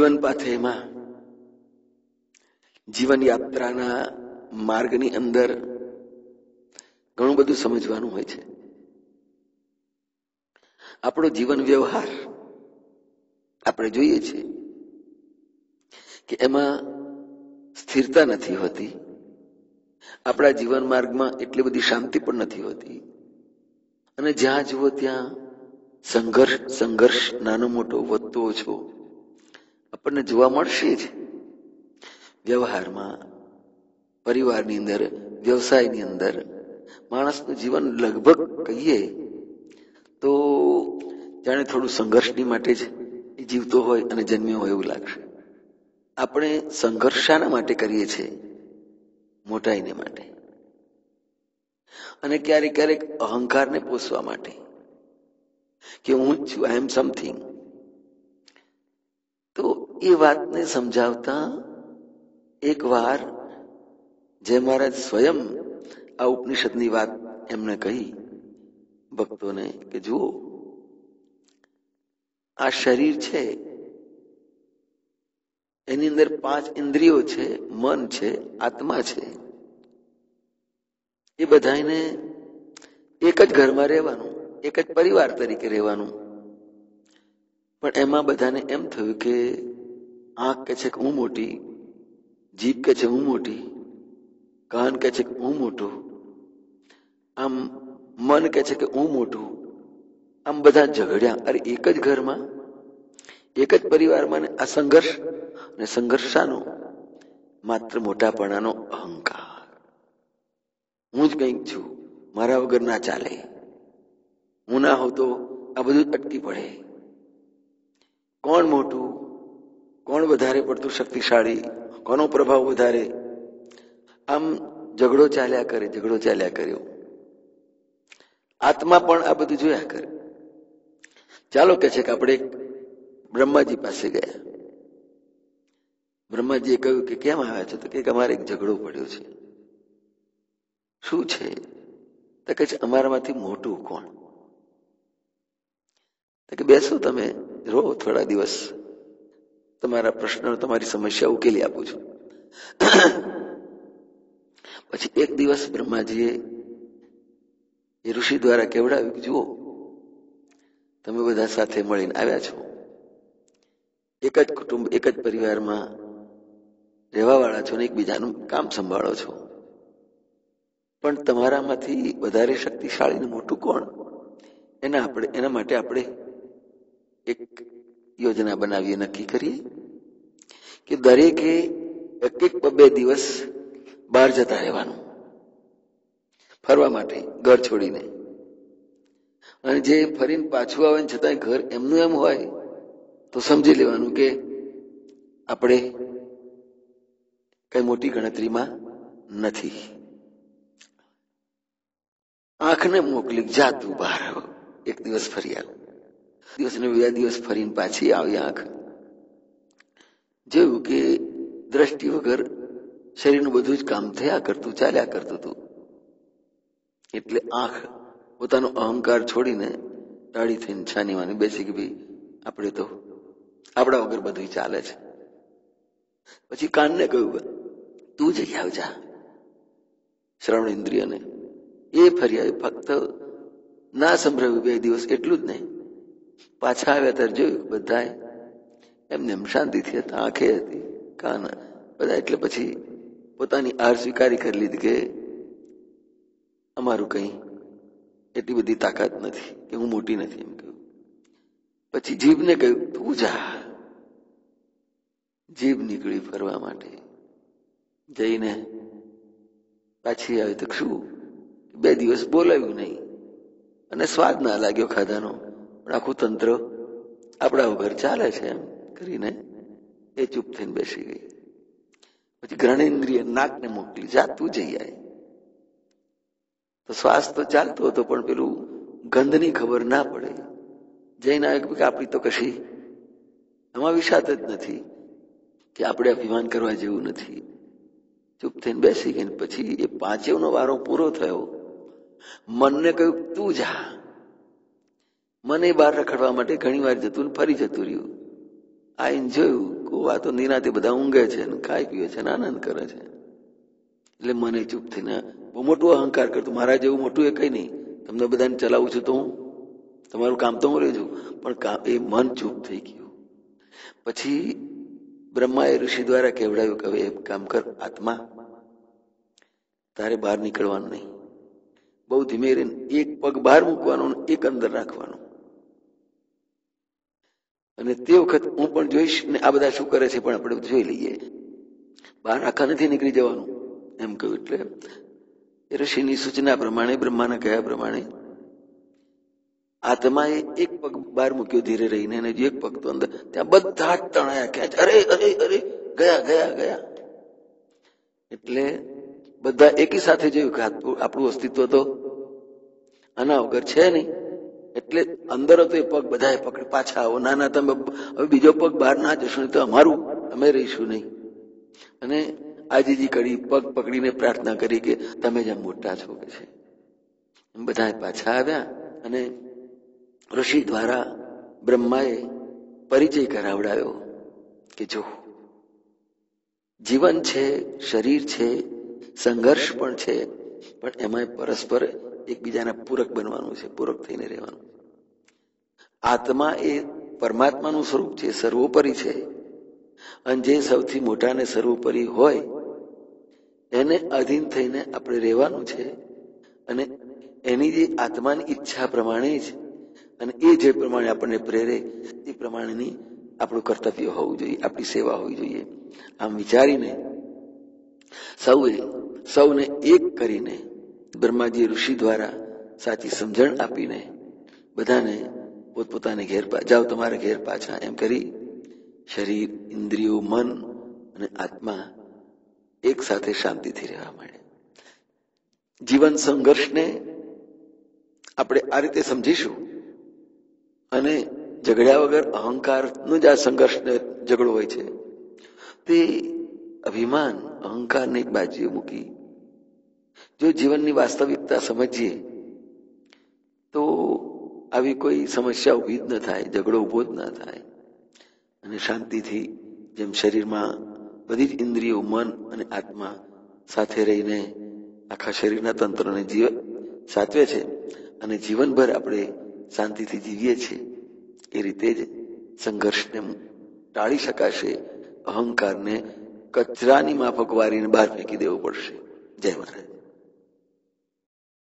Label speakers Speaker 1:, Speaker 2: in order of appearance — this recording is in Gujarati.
Speaker 1: જીવન પાથેમાં જીવન યાત્રાના માર્ગની અંદર ઘણું બધું સમજવાનું હોય છે. આપણો જીવન વ્યવહાર આપણે જોઈએ છીએ કે એમાં સ્થિરતા નથી હોતી. આપણા જીવન માર્ગમાં એટલી બધી શાંતિ પણ નથી હોતી, અને જ્યાં જુઓ ત્યાં સંઘર્ષ નાનો મોટો વધતો ઓછો આપણને જોવા મળશે જ. વ્યવહારમાં, પરિવારની અંદર, વ્યવસાયની અંદર માણસનું જીવન લગભગ કહીએ તો જાણે થોડું સંઘર્ષની માટે જ એ જીવતો હોય અને જન્મ્યો હોય એવું લાગશે. આપણે સંઘર્ષ શાના માટે કરીએ છીએ? મોટાઈને માટે, અને ક્યારેક ક્યારેક અહંકારને પોષવા માટે કે હું જ છું, આઈ એમ સમથિંગ. તો એ વાતને સમજાવતા એક વાર જય મહારાજ સ્વયં આ ઉપનિષદની વાત એમને કહી ભક્તોને કે જુઓ, આ શરીર છે, એની અંદર 5 ઇન્દ્રિયો છે, મન છે, આત્મા છે. એ બધાને એક જ ઘરમાં રહેવાનું, એક જ પરિવાર તરીકે રહેવાનું. પણ એમાં બધાને એમ થયું કે આંખ કે છે કે હું મોટી, જીભ કે છે હું મોટી, કાન કે છે કે હું મોટો, આમ મન કે છે કે હું મોટું. આમ બધા ઝઘડ્યા. અરે એક જ ઘરમાં, એક જ પરિવારમાં આ સંઘર્ષ. અને સંઘર્ષ શાનો? માત્ર મોટાપણાનો અહંકાર. હું જ કંઈક છું, મારા વગર ના ચાલે, હું ના હોઉં તો આ બધું અટકી પડે. કોણ મોટું, કોણ વધારે પડતું શક્તિશાળી, કોનો પ્રભાવ વધારે? આમ ઝઘડો ચાલ્યા કરે, ઝઘડો ચાલ્યા કર્યો. આત્મા પણ આ બધું જોયા કરે. ચાલો કે છે કે આપણે બ્રહ્માજી પાસે ગયા. બ્રહ્માજીએ કહ્યું કે કેમ આવ્યા છો? તો કે અમારે એક ઝઘડો પડ્યો છે. શું છે? તો કે છે અમારામાંથી મોટું કોણ? તો કે બેસો, તમે રહો થોડા દિવસ, તમારા પ્રશ્નો, તમારી સમસ્યા ઉકેલી આપું છું. પછી એક દિવસ બ્રહ્માજીએ એ ઋષિ દ્વારા કેવડાવ્યું કે જુઓ, તમે બધા સાથે મળીને આવ્યા છો, એક જ કુટુંબ, એક જ પરિવારમાં રહેવા વાળા છો ને એકબીજાનું કામ સંભાળો છો, પણ તમારામાંથી વધારે શક્તિશાળી ને મોટું કોણ? એના માટે આપણે એક યોજના બનાવીએ, નક્કી કરીએ કે દરેકે એક 2 દિવસ બહાર જતા રહેવાનું, ફરવા માટે, ઘર છોડીને. અને જે ફરીને પાછું આવે છતાંય ઘર એમનું એમ હોય તો સમજી લેવાનું કે આપણે કઈ મોટી ગણતરીમાં નથી. આંખને મોકલી, જા તું બહાર. એક દિવસ ફરી આવ. દિવસ ને 2 દિવસ ફરીને પાછી આવી આંખ. જોયું કે દ્રષ્ટિ વગર શરીરનું બધું જ કામ થયા કરતું, ચાલ્યા કરતું હતું. એટલે આંખ પોતાનો અહંકાર છોડીને ટાળી થઈને છાની વાની બેસી કે ભાઈ આપણે તો આપણા વગર બધું ચાલે છે. પછી કાનને કહ્યું તું જઈ આવજા, શ્રવણ ઇન્દ્રિયને. એ ફરી આવી, ફક્ત ના સંભળાવ્યું 2 દિવસ, એટલું જ નહીં. પાછા આવ્યા ત્યારે જોયું બધા એમને એમ શાંતિથી હતા, આંખે હતી, કાન બધા. એટલે પછી પોતાની હાર સ્વીકારી કરી લીધી કે અમારું કઈ એટલી બધી તાકાત નથી, કે હું મોટી નથી એમ કહ્યું. પછી જીભને કહ્યું તું જા. જીભ નીકળી ફરવા માટે. જઈને પાછી આવી તો શું, 2 દિવસ બોલાવ્યું નહીં અને સ્વાદ ના લાગ્યો ખાધાનો, પણ આખું તંત્ર આપણા વગર ચાલે છે એમ કરીને એ ચૂપ થઈને બેસી ગઈ. પછી ઘ્રાણેન્દ્રિય નાકને મોકલી, જા તું જઈ આય. તો શ્વાસ તો ચાલતો હતો પણ પેલું ગંધની ખબર ના પડે. જઈને આવ્યું કે આપણી તો કશી આમાં વિષાદ જ નથી, કે આપણે અભિમાન કરવા જેવું નથી. ચૂપ થઈને બેસી ગઈ. પછી એ 5નો વારો પૂરો થયો. મનને કહ્યું તું જા. મને બહાર રખડવા માટે ઘણી વાર જતું ને ફરી જતું રહ્યું. આઈને જોયું લોકો વાતો નિરાતે બધા ઊંઘે છે અને ખાઈ પીવે છે અને આનંદ કરે છે. એટલે મને ચૂપ થઈને બહુ મોટું અહંકાર કરતું, મારા જેવું મોટું એ કઈ નહીં, તમને બધાને ચલાવું છું તો હું, તમારું કામ તો હું રહ્યું છું, પણ એ મન ચૂપ થઈ ગયું. પછી બ્રહ્માએ ઋષિ દ્વારા કહેવડાવ્યું કે હવે એક કામ કર આત્મા, તારે બહાર નીકળવાનું નહીં, બહુ ધીમે રહીને એક પગ બહાર મૂકવાનો, એક અંદર રાખવાનો, અને તે વખત હું પણ જોઈશ ને આ બધા શું કરે છે પણ આપણે જોઈ લઈએ, બહાર આખા નથી નીકળી જવાનું એમ કહ્યું. એટલે ઋષિની સૂચના પ્રમાણે, બ્રહ્માના કહ્યા પ્રમાણે આત્માએ એક પગ બહાર મૂક્યો ધીરે રહીને, અને એક પગ તો અંદર. ત્યાં બધા જ તણાયા, ક્યાં અરે અરે અરે ગયા ગયા ગયા. એટલે બધા એકી સાથે જોયું કે આપણું અસ્તિત્વ તો આના વગર છે નહીં. એટલે અંદર હતો એ પગ બધાએ પકડી, પાછા આવો, ના ના તમે હવે બીજો પગ બહાર ના જશો નહીં તો અમારું અમે રહીશું નહીં. અને આજીજી કરી, પગ પકડીને પ્રાર્થના કરી કે તમે જેમ મોટા છો કે છે. બધા પાછા આવ્યા અને ઋષિ દ્વારા બ્રહ્માએ પરિચય કરાવડાયો કે જો જીવન છે, શરીર છે, સંઘર્ષ પણ છે, પણ એમાં પરસ્પર એકબીજાના પૂરક બનવાનું છે, પૂરક થઈને રહેવાનું. આત્મા એ પરમાત્માનું સ્વરૂપ છે, સર્વોપરી છે, અને જે સૌથી મોટા ને સર્વોપરી હોય એને અધીન થઈને આપણે રહેવાનું છે. અને એની જે આત્માની ઈચ્છા પ્રમાણે જ, અને એ જે પ્રમાણે આપણને પ્રેરે એ પ્રમાણેની આપણું કર્તવ્ય હોવું જોઈએ, આપણી સેવા હોવી જોઈએ. આમ વિચારીને સૌને એક કરીને બ્રહ્માજી ઋષિ દ્વારા સાચી સમજણ આપીને બધાને પોતપોતાને ઘેર જાઓ, તમારા ઘેર પાછા એમ કરી શરીર, ઇન્દ્રિયો, મન અને આત્મા એક સાથે શાંતિથી રહેવા માંડે. જીવન સંઘર્ષને આપણે આ રીતે સમજીશું, અને ઝઘડ્યા વગર અહંકારનો જ આ સંઘર્ષ ઝઘડો હોય છે. તે અભિમાન, અહંકારને એક બાજુએ મૂકી જો જીવનની વાસ્તવિકતા સમજીએ તો આવી કોઈ સમસ્યા ઊભી જ ન થાય, ઝઘડો ઊભો જ ન થાય. અને શાંતિથી જેમ શરીરમાં બધી જ ઇન્દ્રિયો, મન અને આત્મા સાથે રહીને આખા શરીરના તંત્રને સાચવે છે, અને જીવનભર આપણે શાંતિથી જીવીએ છીએ, એ રીતે જ સંઘર્ષને ટાળી શકાશે. અહંકારને કચરાની માફક વારીને બહાર ફેંકી દેવો પડશે. જય મહારાજ.